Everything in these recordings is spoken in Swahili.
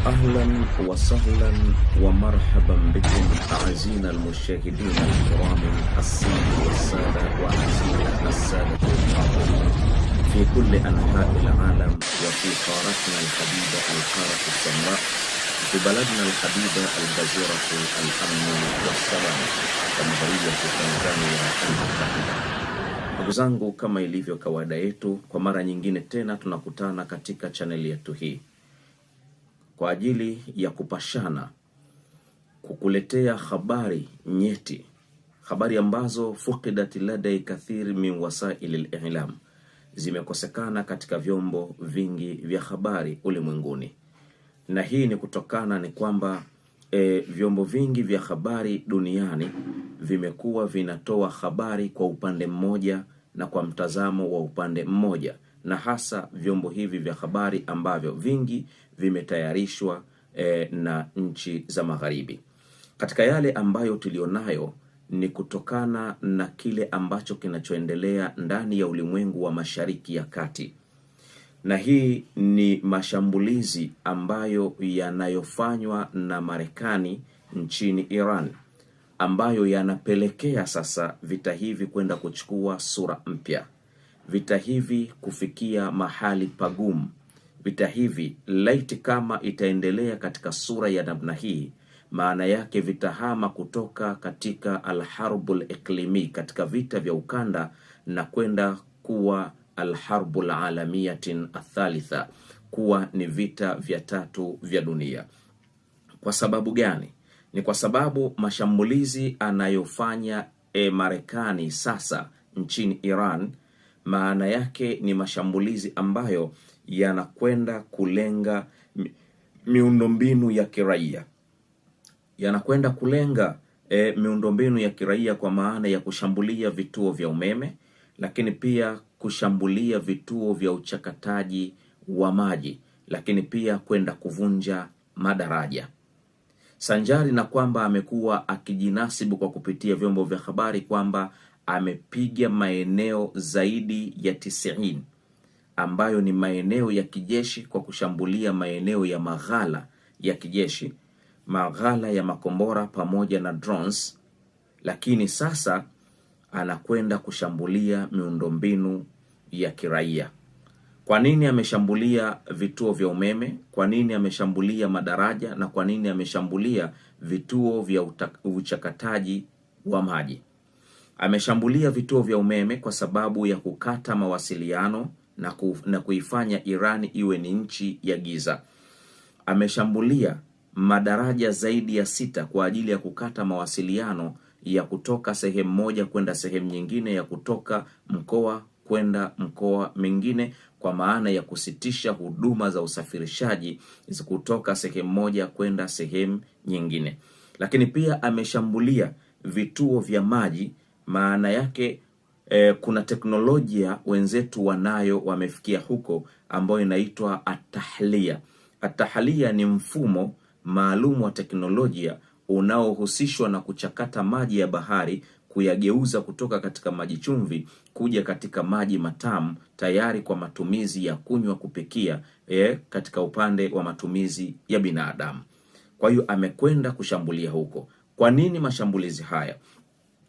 أهلا وسهلا ومرحبا بكم أعزائنا المشاهدين الكرام السادة والسادة وأعزائنا السادة الحاضرين في كل أنحاء العالم وفي قارتنا الحبيبة القارة السمراء، في بلدنا الحبيبة الجزيرة الأمن والسلام جمهورية Tanzania المتحدة. Ndugu zangu, kama ilivyo kawaida yetu, kwa mara nyingine tena tunakutana katika chaneli yetu hii kwa ajili ya kupashana, kukuletea habari nyeti, habari ambazo fuqidat ladai kathir min wasail al-i'lam, zimekosekana katika vyombo vingi vya habari ulimwenguni. Na hii ni kutokana ni kwamba vyombo vingi vya habari duniani vimekuwa vinatoa habari kwa upande mmoja na kwa mtazamo wa upande mmoja, na hasa vyombo hivi vya habari ambavyo vingi vimetayarishwa na nchi za magharibi. Katika yale ambayo tulionayo ni kutokana na kile ambacho kinachoendelea ndani ya ulimwengu wa Mashariki ya Kati. Na hii ni mashambulizi ambayo yanayofanywa na Marekani nchini Iran, ambayo yanapelekea sasa vita hivi kwenda kuchukua sura mpya. Vita hivi kufikia mahali pagumu. Vita hivi laiti kama itaendelea katika sura ya namna hii, maana yake vitahama kutoka katika al-harbul iklimi, katika vita vya ukanda, na kwenda kuwa al-harbul alamiyatin athalitha, kuwa ni vita vya tatu vya dunia. Kwa sababu gani? Ni kwa sababu mashambulizi anayofanya Marekani sasa nchini Iran, maana yake ni mashambulizi ambayo yanakwenda kulenga miundombinu ya kiraia. Yanakwenda kulenga miundombinu ya kiraia kwa maana ya kushambulia vituo vya umeme, lakini pia kushambulia vituo vya uchakataji wa maji, lakini pia kwenda kuvunja madaraja. Sanjari na kwamba amekuwa akijinasibu kwa kupitia vyombo vya habari kwamba amepiga maeneo zaidi ya 90 ambayo ni maeneo ya kijeshi, kwa kushambulia maeneo ya maghala ya kijeshi, maghala ya makombora pamoja na drones. Lakini sasa anakwenda kushambulia miundombinu ya kiraia. Kwa nini ameshambulia vituo vya umeme? Kwa nini ameshambulia madaraja? Na kwa nini ameshambulia vituo vya uchakataji wa maji? Ameshambulia vituo vya umeme kwa sababu ya kukata mawasiliano na kuifanya Irani iwe ni nchi ya giza. Ameshambulia madaraja zaidi ya 6 kwa ajili ya kukata mawasiliano ya kutoka sehemu moja kwenda sehemu nyingine, ya kutoka mkoa kwenda mkoa mwingine, kwa maana ya kusitisha huduma za usafirishaji kutoka sehemu moja kwenda sehemu nyingine. Lakini pia ameshambulia vituo vya maji, maana yake kuna teknolojia wenzetu wanayo, wamefikia huko, ambayo inaitwa atahlia. Atahlia ni mfumo maalum wa teknolojia unaohusishwa na kuchakata maji ya bahari, kuyageuza kutoka katika maji chumvi kuja katika maji matamu, tayari kwa matumizi ya kunywa, kupikia, katika upande wa matumizi ya binadamu. Kwa hiyo amekwenda kushambulia huko. Kwa nini mashambulizi haya?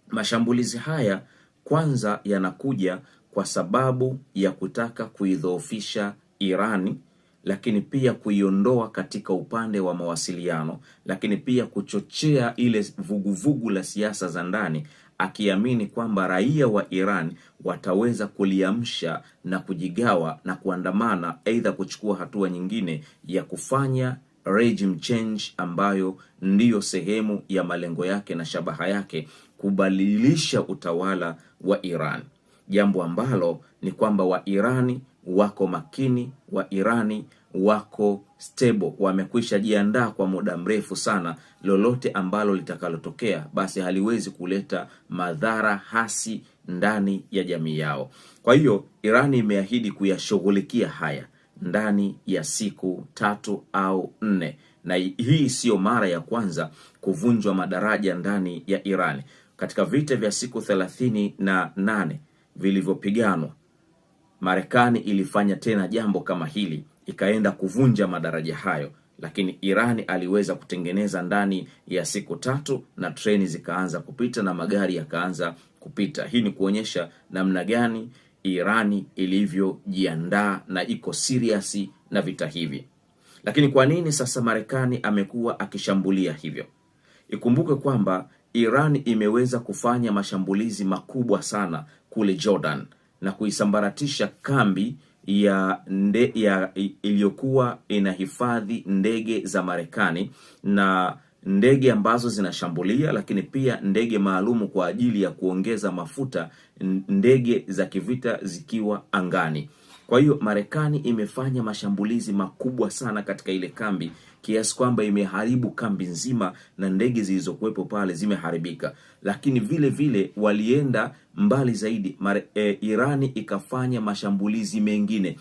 Mashambulizi haya kwanza yanakuja kwa sababu ya kutaka kuidhoofisha Irani, lakini pia kuiondoa katika upande wa mawasiliano, lakini pia kuchochea ile vuguvugu la siasa za ndani, akiamini kwamba raia wa Iran wataweza kuliamsha na kujigawa na kuandamana, aidha kuchukua hatua nyingine ya kufanya regime change, ambayo ndiyo sehemu ya malengo yake na shabaha yake, kubadilisha utawala wa Iran. Jambo ambalo ni kwamba wa Irani wako makini, wa Irani wako stable, wamekwisha jiandaa kwa muda mrefu sana. Lolote ambalo litakalotokea basi haliwezi kuleta madhara hasi ndani ya jamii yao. Kwa hiyo Irani imeahidi kuyashughulikia haya ndani ya siku 3 au 4, na hii sio mara ya kwanza kuvunjwa madaraja ndani ya Irani. Katika vita vya siku 38 vilivyopiganwa, Marekani ilifanya tena jambo kama hili, ikaenda kuvunja madaraja hayo, lakini Irani aliweza kutengeneza ndani ya siku 3 na treni zikaanza kupita na magari yakaanza kupita. Hii ni kuonyesha namna gani Irani ilivyojiandaa na iko serious na vita hivi. Lakini kwa nini sasa Marekani amekuwa akishambulia hivyo? Ikumbuke kwamba Iran imeweza kufanya mashambulizi makubwa sana kule Jordan na kuisambaratisha kambi ya iliyokuwa inahifadhi ndege za Marekani na ndege ambazo zinashambulia, lakini pia ndege maalumu kwa ajili ya kuongeza mafuta, ndege za kivita zikiwa angani. Kwa hiyo Marekani imefanya mashambulizi makubwa sana katika ile kambi kiasi kwamba imeharibu kambi nzima na ndege zilizokuwepo pale zimeharibika. Lakini vile vile walienda mbali zaidi. Irani ikafanya mashambulizi mengine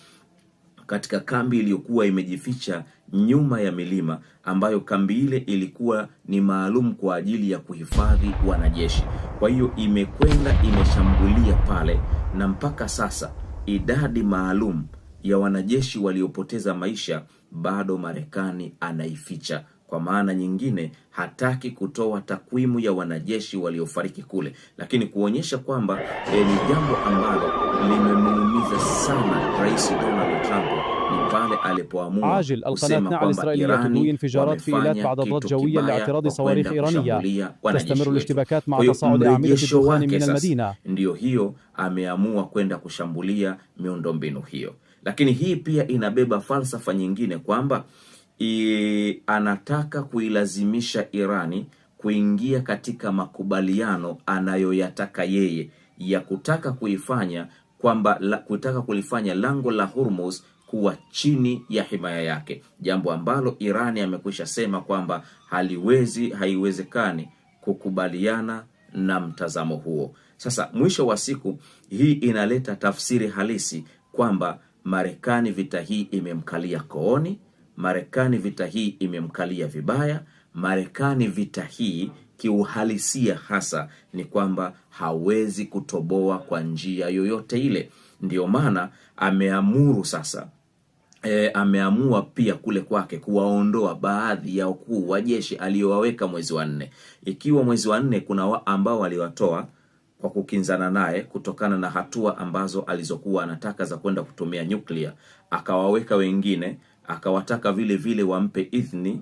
katika kambi iliyokuwa imejificha nyuma ya milima, ambayo kambi ile ilikuwa ni maalum kwa ajili ya kuhifadhi wanajeshi. Kwa hiyo imekwenda imeshambulia pale, na mpaka sasa idadi maalum ya wanajeshi waliopoteza maisha bado Marekani anaificha. Kwa maana nyingine hataki kutoa takwimu ya wanajeshi waliofariki kule, lakini kuonyesha kwamba ni jambo ambalo limemuumiza sana Rais Donald Trump ni pale alipoamua kusema kwamba Irani انفجارات في إيلات بعد ضغط جوية لاعتراض صواريخ إيرانية. تستمر الاشتباكات مع تصاعد أعمدة الدخان من المدينة. Ndio hiyo ameamua kwenda kushambulia miundombinu hiyo. Lakini hii pia inabeba falsafa nyingine kwamba anataka kuilazimisha Irani kuingia katika makubaliano anayoyataka yeye ya kutaka kulifanya lango la Hormuz kuwa chini ya himaya yake, jambo ambalo Irani amekwisha sema kwamba haiwezekani kukubaliana na mtazamo huo. Sasa mwisho wa siku hii inaleta tafsiri halisi kwamba Marekani vita hii imemkalia kooni, Marekani vita hii imemkalia vibaya, Marekani vita hii kiuhalisia hasa ni kwamba hawezi kutoboa kwa njia yoyote ile. Ndio maana ameamuru sasa ameamua pia kule kwake kuwaondoa baadhi ya wakuu wa jeshi aliyowaweka mwezi wa 4. Ikiwa mwezi wa 4 kuna ambao waliwatoa kwa kukinzana naye kutokana na hatua ambazo alizokuwa anataka za kwenda kutumia nyuklia, akawaweka wengine, akawataka vile vile wampe idhini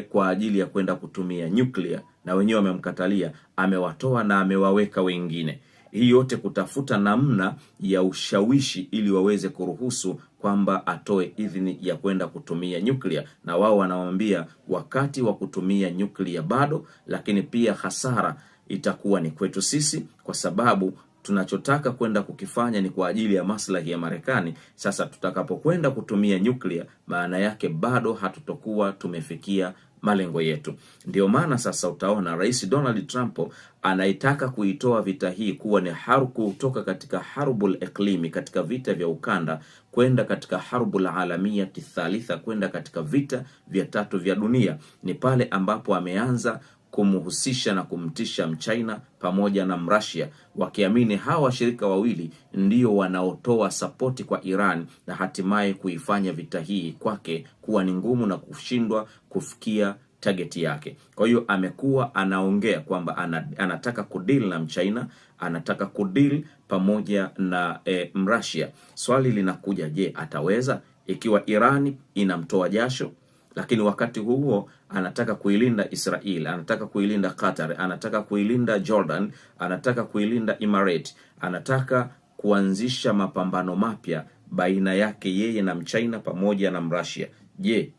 kwa ajili ya kwenda kutumia nyuklia, na wenyewe wamemkatalia, amewatoa na amewaweka wengine. Hii yote kutafuta namna ya ushawishi ili waweze kuruhusu kwamba atoe idhini ya kwenda kutumia nyuklia, na wao wanamwambia wakati wa kutumia nyuklia bado, lakini pia hasara itakuwa ni kwetu sisi kwa sababu tunachotaka kwenda kukifanya ni kwa ajili ya maslahi ya Marekani. Sasa tutakapokwenda kutumia nyuklia, maana yake bado hatutokuwa tumefikia malengo yetu. Ndio maana sasa utaona Rais Donald Trump anaitaka kuitoa vita hii kuwa ni kutoka katika harbul iklimi, katika vita vya ukanda, kwenda katika harbul alamia thalitha, kwenda katika vita vya 3 vya dunia. Ni pale ambapo ameanza kumhusisha na kumtisha Mchina pamoja na Mrasia, wakiamini hawa washirika wawili ndio wanaotoa sapoti kwa Iran na hatimaye kuifanya vita hii kwake kuwa ni ngumu na kushindwa kufikia targeti yake. Kwa hiyo amekuwa anaongea kwamba anataka kudeal na Mchina, anataka kudeal pamoja na Mrasia. Swali linakuja, je, ataweza? Ikiwa Iran inamtoa jasho, lakini wakati huo anataka kuilinda Israel, anataka kuilinda Qatar, anataka kuilinda Jordan, anataka kuilinda Emirates, anataka kuanzisha mapambano mapya baina yake yeye na Mchina pamoja na Mrasia. Je,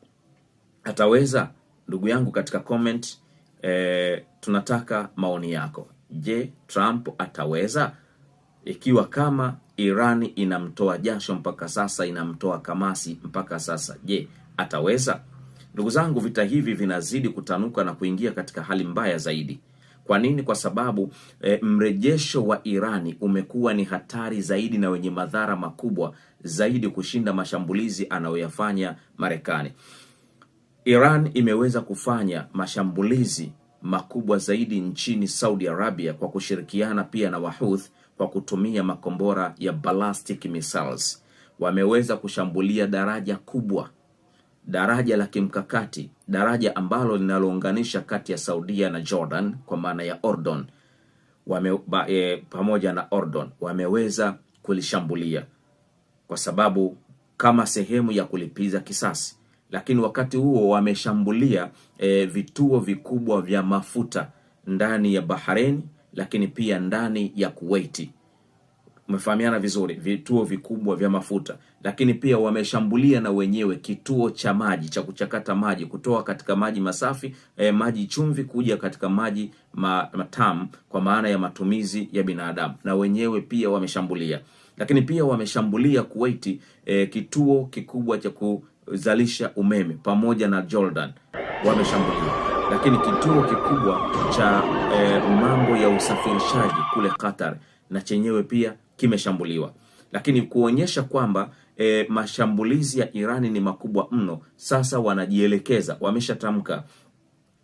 ataweza? Ndugu yangu katika comment tunataka maoni yako. Je, Trump ataweza? Ikiwa kama Irani inamtoa jasho mpaka sasa, inamtoa kamasi mpaka sasa, je, ataweza? Ndugu zangu, vita hivi vinazidi kutanuka na kuingia katika hali mbaya zaidi. Kwa nini? Kwa sababu mrejesho wa Irani umekuwa ni hatari zaidi na wenye madhara makubwa zaidi kushinda mashambulizi anayoyafanya Marekani. Iran imeweza kufanya mashambulizi makubwa zaidi nchini Saudi Arabia kwa kushirikiana pia na Wahouthi kwa kutumia makombora ya ballistic missiles. Wameweza kushambulia daraja la kimkakati, daraja ambalo linalounganisha kati ya Saudia na Jordan kwa maana ya Ordon, pamoja na Ordon wameweza kulishambulia kwa sababu kama sehemu ya kulipiza kisasi. Lakini wakati huo wameshambulia vituo vikubwa vya mafuta ndani ya Bahrain, lakini pia ndani ya Kuwait. Umefahamiana vizuri, vituo vikubwa vya mafuta, lakini pia wameshambulia na wenyewe kituo cha maji cha kuchakata maji kutoa katika maji masafi, maji chumvi kuja katika maji matamu kwa maana ya matumizi ya binadamu, na wenyewe pia wameshambulia. Lakini pia wameshambulia Kuwait, kituo kikubwa cha kuzalisha umeme, pamoja na Jordan wameshambulia. Lakini kituo kikubwa cha mambo ya usafirishaji kule Qatar na chenyewe pia kimeshambuliwa. Lakini kuonyesha kwamba mashambulizi ya Irani ni makubwa mno, sasa wanajielekeza, wameshatamka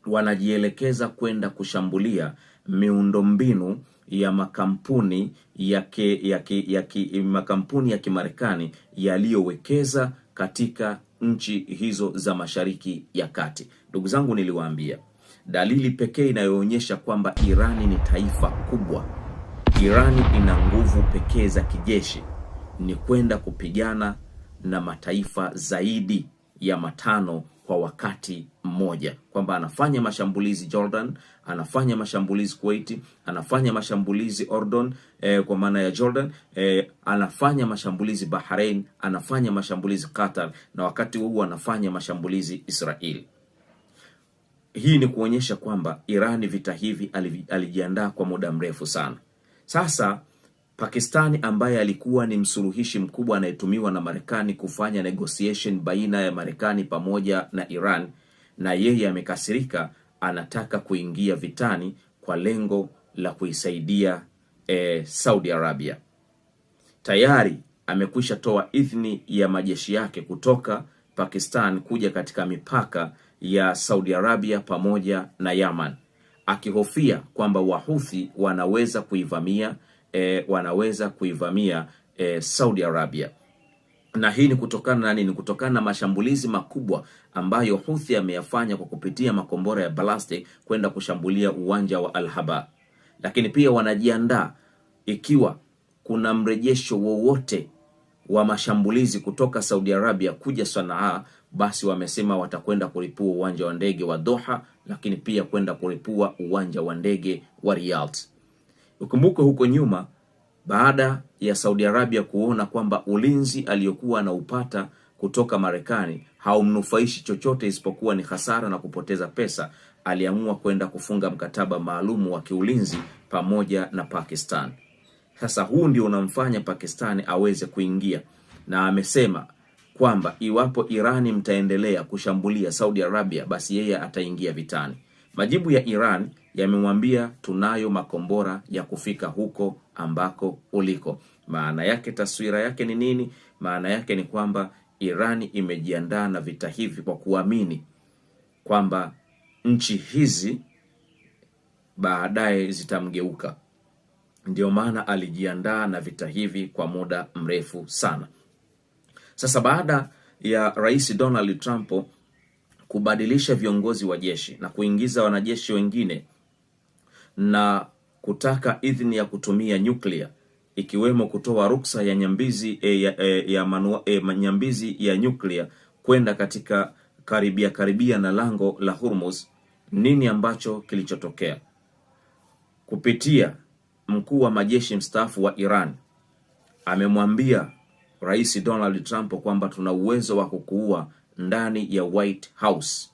wanajielekeza kwenda kushambulia miundombinu ya makampuni makampuni ya Kimarekani yaliyowekeza katika nchi hizo za Mashariki ya Kati. Ndugu zangu, niliwaambia dalili pekee inayoonyesha kwamba Irani ni taifa kubwa, Irani ina nguvu pekee za kijeshi ni kwenda kupigana na mataifa zaidi ya 5 kwa wakati mmoja, kwamba anafanya mashambulizi Jordan, anafanya mashambulizi Kuwait, anafanya mashambulizi Ordon kwa maana ya Jordan, anafanya mashambulizi Bahrain, anafanya mashambulizi Qatar, na wakati huo anafanya mashambulizi Israeli. Hii ni kuonyesha kwamba Irani vita hivi alijiandaa kwa muda mrefu sana. Sasa Pakistani ambaye alikuwa ni msuluhishi mkubwa anayetumiwa na Marekani kufanya negotiation baina ya Marekani pamoja na Iran, na yeye amekasirika, anataka kuingia vitani kwa lengo la kuisaidia Saudi Arabia. Tayari amekwisha toa idhini ya majeshi yake kutoka Pakistan kuja katika mipaka ya Saudi Arabia pamoja na Yaman, akihofia kwamba Wahuthi wanaweza kuivamia Saudi Arabia. Na hii ni kutokana na nini? Kutokana na mashambulizi makubwa ambayo Houthi ameyafanya kwa kupitia makombora ya ballistic kwenda kushambulia uwanja wa Al-Haba. Lakini pia wanajiandaa ikiwa kuna mrejesho wowote wa mashambulizi kutoka Saudi Arabia kuja Sanaa, basi wamesema watakwenda kulipua uwanja wa ndege wa Doha, lakini pia kwenda kulipua uwanja wa ndege wa Riyadh. Ukumbuke huko nyuma, baada ya Saudi Arabia kuona kwamba ulinzi aliyokuwa anaupata kutoka Marekani haumnufaishi chochote isipokuwa ni hasara na kupoteza pesa, aliamua kwenda kufunga mkataba maalum wa kiulinzi pamoja na Pakistan. Sasa huu ndio unamfanya Pakistani aweze kuingia, na amesema kwamba iwapo Irani mtaendelea kushambulia Saudi Arabia, basi yeye ataingia vitani. Majibu ya Iran yamemwambia tunayo makombora ya kufika huko ambako uliko. Maana yake, taswira yake ni nini? Maana yake ni kwamba Irani imejiandaa na vita hivi kwa kuamini kwamba nchi hizi baadaye zitamgeuka. Ndio maana alijiandaa na vita hivi kwa muda mrefu sana. Sasa baada ya Rais Donald Trump kubadilisha viongozi wa jeshi na kuingiza wanajeshi wengine na kutaka idhini ya kutumia nyuklia, ikiwemo kutoa ruksa ya nyambizi nyambizi ya nyuklia kwenda katika karibia na lango la Hormuz, nini ambacho kilichotokea? Kupitia mkuu wa majeshi mstaafu wa Iran amemwambia Rais Donald Trump kwamba tuna uwezo wa kukuua ndani ya White House,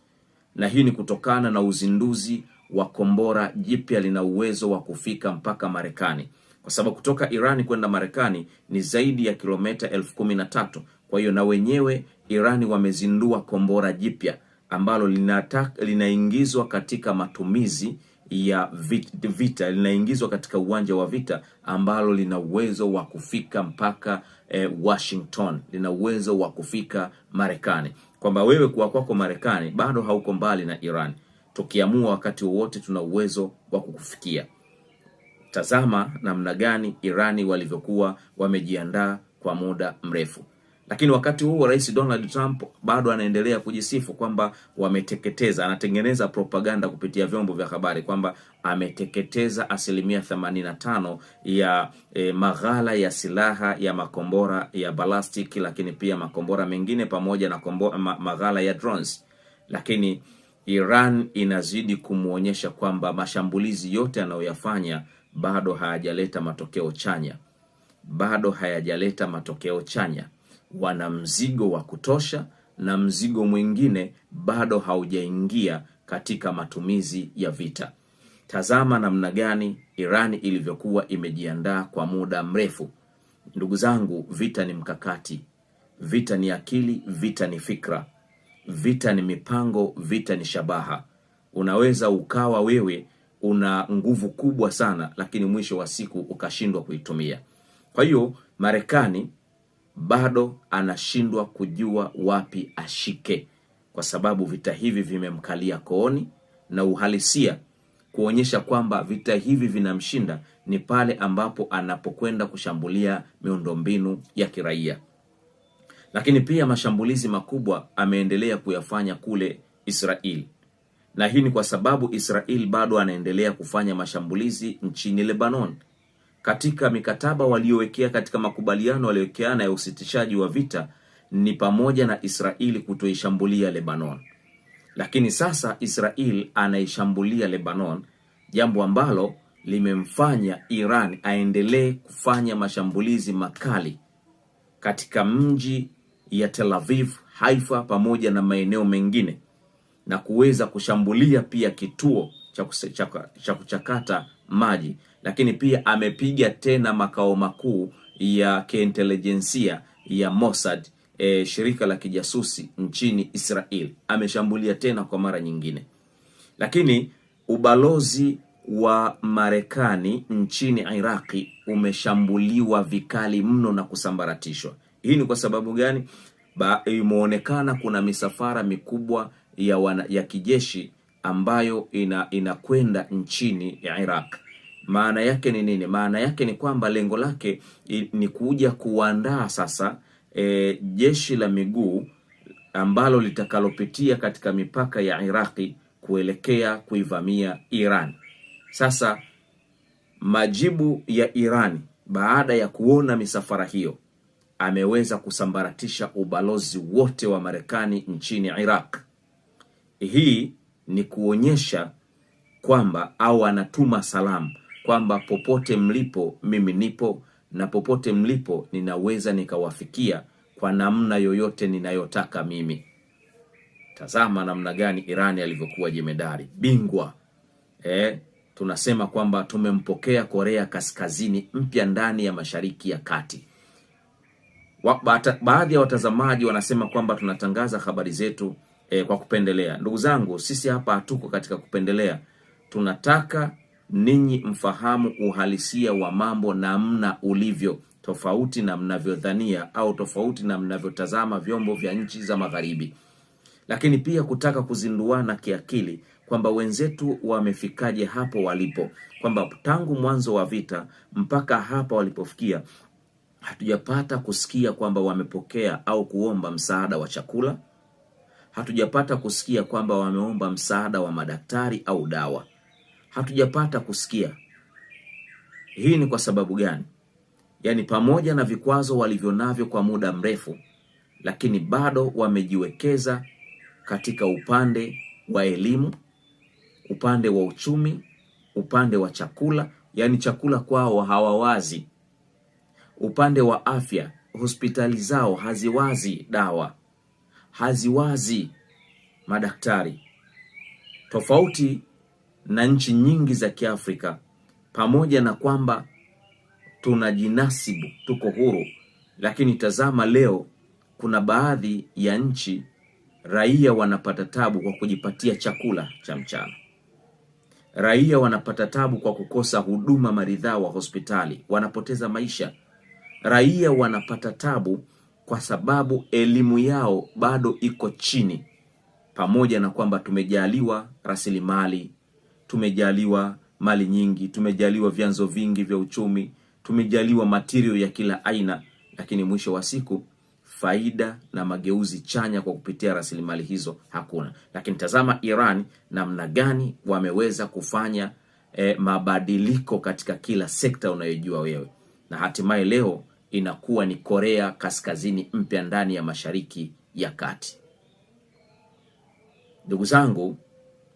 na hii ni kutokana na uzinduzi wa kombora jipya lina uwezo wa kufika mpaka Marekani, kwa sababu kutoka Irani kwenda Marekani ni zaidi ya kilomita 13,000. Kwa hiyo na wenyewe Irani wamezindua kombora jipya ambalo linaingizwa katika matumizi ya vita, linaingizwa katika uwanja wa vita, ambalo lina uwezo wa kufika mpaka Washington, lina uwezo wa kufika Marekani, kwamba wewe kuwa kwako Marekani bado hauko mbali na Iran. Tukiamua wakati wowote tuna uwezo wa kukufikia. Tazama namna gani Irani walivyokuwa wamejiandaa kwa muda mrefu. Lakini wakati huo Rais Donald Trump bado anaendelea kujisifu kwamba wameteketeza, anatengeneza propaganda kupitia vyombo vya habari kwamba ameteketeza 85% ya maghala ya silaha ya makombora ya ballistic, lakini pia makombora mengine pamoja na maghala ya drones. Lakini Iran inazidi kumuonyesha kwamba mashambulizi yote anayoyafanya bado hayajaleta matokeo chanya. Bado hayajaleta matokeo chanya. Wana mzigo wa kutosha na mzigo mwingine bado haujaingia katika matumizi ya vita. Tazama namna gani Iran ilivyokuwa imejiandaa kwa muda mrefu. Ndugu zangu, vita ni mkakati, vita ni akili, vita ni fikra, vita ni mipango, vita ni shabaha. Unaweza ukawa wewe una nguvu kubwa sana, lakini mwisho wa siku ukashindwa kuitumia. Kwa hiyo Marekani bado anashindwa kujua wapi ashike, kwa sababu vita hivi vimemkalia kooni, na uhalisia kuonyesha kwamba vita hivi vinamshinda ni pale ambapo anapokwenda kushambulia miundombinu ya kiraia. Lakini pia mashambulizi makubwa ameendelea kuyafanya kule Israel. Na hii ni kwa sababu Israel bado anaendelea kufanya mashambulizi nchini Lebanon. Katika mikataba waliowekea, katika makubaliano waliowekeana ya usitishaji wa vita, ni pamoja na Israeli kutoishambulia Lebanon. Lakini sasa Israel anaishambulia Lebanon, jambo ambalo limemfanya Iran aendelee kufanya mashambulizi makali katika mji ya Tel Aviv, Haifa pamoja na maeneo mengine, na kuweza kushambulia pia kituo cha kuchakata maji. Lakini pia amepiga tena makao makuu ya kiintelijensia ya Mossad, shirika la kijasusi nchini Israel. Ameshambulia tena kwa mara nyingine. Lakini ubalozi wa Marekani nchini Iraqi umeshambuliwa vikali mno na kusambaratishwa. Hii ni kwa sababu gani? Imeonekana kuna misafara mikubwa ya kijeshi ambayo inakwenda nchini Iraq. Maana yake ni nini? Maana yake ni kwamba lengo lake ni kuja kuandaa sasa jeshi la miguu ambalo litakalopitia katika mipaka ya Iraqi kuelekea kuivamia Iran. Sasa majibu ya Iran baada ya kuona misafara hiyo, ameweza kusambaratisha ubalozi wote wa Marekani nchini Iraq. Hii ni kuonyesha kwamba, au anatuma salamu kwamba popote mlipo mimi nipo, na popote mlipo ninaweza nikawafikia kwa namna yoyote ninayotaka mimi. Tazama namna gani Iran alivyokuwa jemedari bingwa. Tunasema kwamba tumempokea Korea Kaskazini mpya ndani ya Mashariki ya Kati. Baadhi ya watazamaji wanasema kwamba tunatangaza habari zetu kwa kupendelea. Ndugu zangu, sisi hapa hatuko katika kupendelea. Tunataka ninyi mfahamu uhalisia wa mambo namna ulivyo, tofauti na mnavyodhania au tofauti na mnavyotazama vyombo vya nchi za magharibi. Lakini pia kutaka kuzinduana kiakili kwamba wenzetu wamefikaje hapo walipo, kwamba tangu mwanzo wa vita mpaka hapa walipofikia hatujapata kusikia kwamba wamepokea au kuomba msaada wa chakula. Hatujapata kusikia kwamba wameomba msaada wa madaktari au dawa. Hatujapata kusikia. Hii ni kwa sababu gani? Yaani pamoja na vikwazo walivyonavyo kwa muda mrefu, lakini bado wamejiwekeza katika upande wa elimu, upande wa uchumi, upande wa chakula, yaani chakula kwao hawawazi. Upande wa afya, hospitali zao haziwazi dawa, haziwazi madaktari. Tofauti na nchi nyingi za Kiafrika, pamoja na kwamba tunajinasibu tuko huru, lakini tazama leo kuna baadhi ya nchi raia wanapata tabu kwa kujipatia chakula cha mchana. Raia wanapata tabu kwa kukosa huduma maridhawa hospitali, wanapoteza maisha. Raia wanapata tabu kwa sababu elimu yao bado iko chini, pamoja na kwamba tumejaliwa rasilimali, tumejaliwa mali nyingi, tumejaliwa vyanzo vingi vya uchumi, tumejaliwa material ya kila aina, lakini mwisho wa siku faida na mageuzi chanya kwa kupitia rasilimali hizo hakuna. Lakini tazama Iran namna gani wameweza kufanya mabadiliko katika kila sekta unayojua wewe, na hatimaye leo inakuwa ni Korea Kaskazini mpya ndani ya Mashariki ya Kati. Ndugu zangu,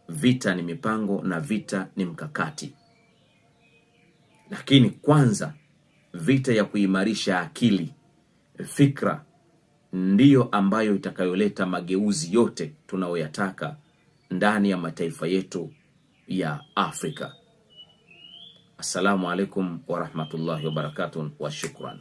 vita ni mipango na vita ni mkakati. Lakini kwanza vita ya kuimarisha akili, fikra, ndiyo ambayo itakayoleta mageuzi yote tunayoyataka ndani ya mataifa yetu ya Afrika. Assalamu alaikum wa rahmatullahi wa barakatuh wa shukran.